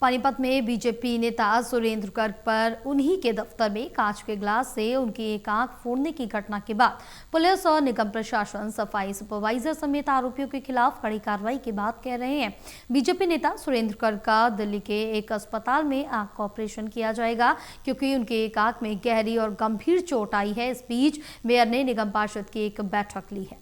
पानीपत में बीजेपी नेता सुरेंद्र गर्ग पर उन्हीं के दफ्तर में कांच के गिलास से उनकी एक आंख फोड़ने की घटना के बाद पुलिस और निगम प्रशासन सफाई सुपरवाइजर समेत आरोपियों के खिलाफ कड़ी कार्रवाई की बात कह रहे हैं। बीजेपी नेता सुरेंद्र गर्ग का दिल्ली के एक अस्पताल में आंख का ऑपरेशन किया जाएगा क्योंकि उनकी एक आंख में गहरी और गंभीर चोट आई है। इस बीच मेयर ने निगम पार्षद की एक बैठक ली है।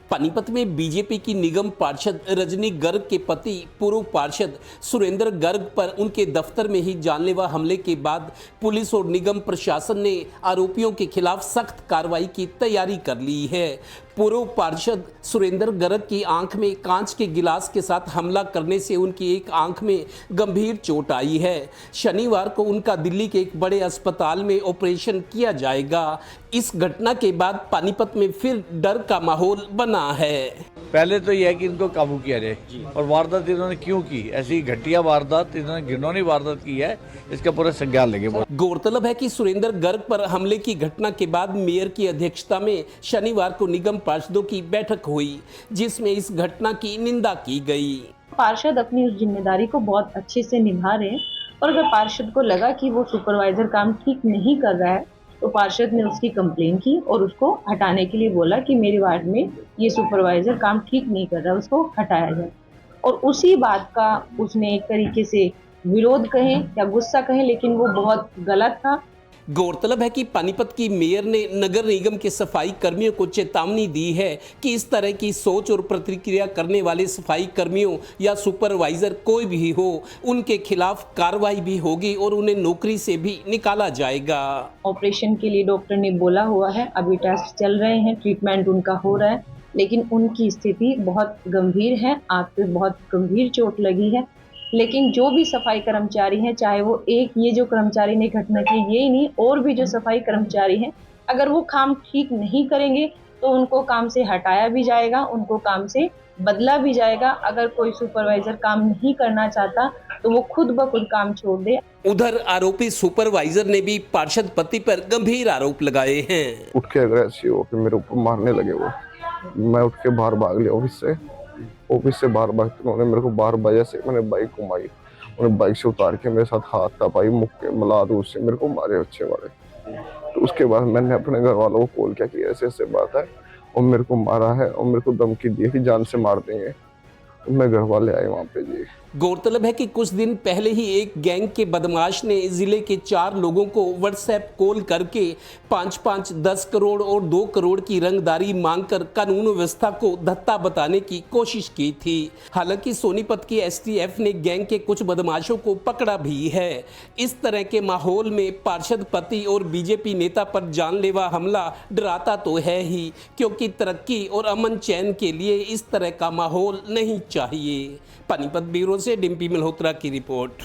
पानीपत में बीजेपी की निगम पार्षद रजनी गर्ग के पति पूर्व पार्षद सुरेंद्र गर्ग पर उनके दफ्तर में ही जानलेवा हमले के बाद पुलिस और निगम प्रशासन ने आरोपियों के खिलाफ सख्त कार्रवाई की तैयारी कर ली है। पूर्व पार्षद सुरेंद्र गर्ग की आंख में कांच के गिलास के साथ हमला करने से उनकी एक आंख में गंभीर चोट आई है। शनिवार को उनका दिल्ली के एक बड़े अस्पताल में ऑपरेशन किया जाएगा। इस घटना के बाद पानीपत में फिर डर का माहौल बना है। पहले तो यह है कि इनको काबू किया जाए और वारदात इन्होंने क्यों की, ऐसी घटिया वारदात इन्होंने घिनौनी वारदात की है, इसका पूरा संज्ञान लेंगे। गौरतलब है कि सुरेंद्र गर्ग पर हमले की घटना के बाद मेयर की अध्यक्षता में शनिवार को निगम पार्षदों की बैठक हुई, जिसमें इस घटना की निंदा की गई। पार्षद अपनी उस जिम्मेदारी को बहुत अच्छे से निभा रहे हैं और अगर पार्षद को लगा कि वो सुपरवाइजर काम ठीक नहीं कर रहा है तो पार्षद ने उसकी कंप्लेन की और उसको हटाने के लिए बोला कि मेरे वार्ड में ये सुपरवाइजर काम ठीक नहीं कर रहा है, उसको हटाया जाए। और उसी बात का उसने एक तरीके से विरोध कहें या गुस्सा कहें, लेकिन वो बहुत गलत था। गौरतलब है कि पानीपत की मेयर ने नगर निगम के सफाई कर्मियों को चेतावनी दी है कि इस तरह की सोच और प्रतिक्रिया करने वाले सफाई कर्मियों या सुपरवाइजर कोई भी हो, उनके खिलाफ कार्रवाई भी होगी और उन्हें नौकरी से भी निकाला जाएगा। ऑपरेशन के लिए डॉक्टर ने बोला हुआ है, अभी टेस्ट चल रहे हैं, ट्रीटमेंट उनका हो रहा है, लेकिन उनकी स्थिति बहुत गंभीर है, आंख पे बहुत गंभीर चोट लगी है। लेकिन जो भी सफाई कर्मचारी हैं, चाहे वो एक ये जो कर्मचारी ने घटना की ये ही नहीं, और भी जो सफाई कर्मचारी हैं, अगर वो काम ठीक नहीं करेंगे तो उनको काम से हटाया भी जाएगा, उनको काम से बदला भी जाएगा। अगर कोई सुपरवाइजर काम नहीं करना चाहता तो वो खुद ब खुद काम छोड़ दे। उधर आरोपी सुपरवाइजर ने भी पार्षद पति पर गंभीर आरोप लगाए हैं। उठ के अग्रेसिव होकर मेरे ऊपर मारने लगे वो। मैं उठ के बाहर भाग लिया ऑफिस से बाहर भागते उन्होंने मेरे को 12 बजे से मैंने बाइक घुमाई, उन्हें बाइक से उतार के मेरे साथ हाथ तपाई, मुक्के मला दूर से मेरे को मारे अच्छे वाले। तो उसके बाद मैंने अपने घर वालों को कॉल किया कि ऐसे ऐसे बात है और मेरे को मारा है और मेरे को धमकी दी कि जान से मार देंगे। तो मैं घर वाले आए वहाँ पे जी। गौरतलब है कि कुछ दिन पहले ही एक गैंग के बदमाश ने जिले के 4 लोगों को व्हाट्सएप कॉल करके 5-5, 10 करोड़ और 2 करोड़ की रंगदारी मांगकर कानून व्यवस्था को धत्ता बताने की कोशिश की थी। हालांकि सोनीपत की एसटीएफ ने गैंग के कुछ बदमाशों को पकड़ा भी है। इस तरह के माहौल में पार्षद पति और बीजेपी नेता पर जानलेवा हमला डराता तो है ही, क्योंकि तरक्की और अमन चैन के लिए इस तरह का माहौल नहीं चाहिए। पानीपत ब्यूरो से डिम्पी मल्होत्रा की रिपोर्ट।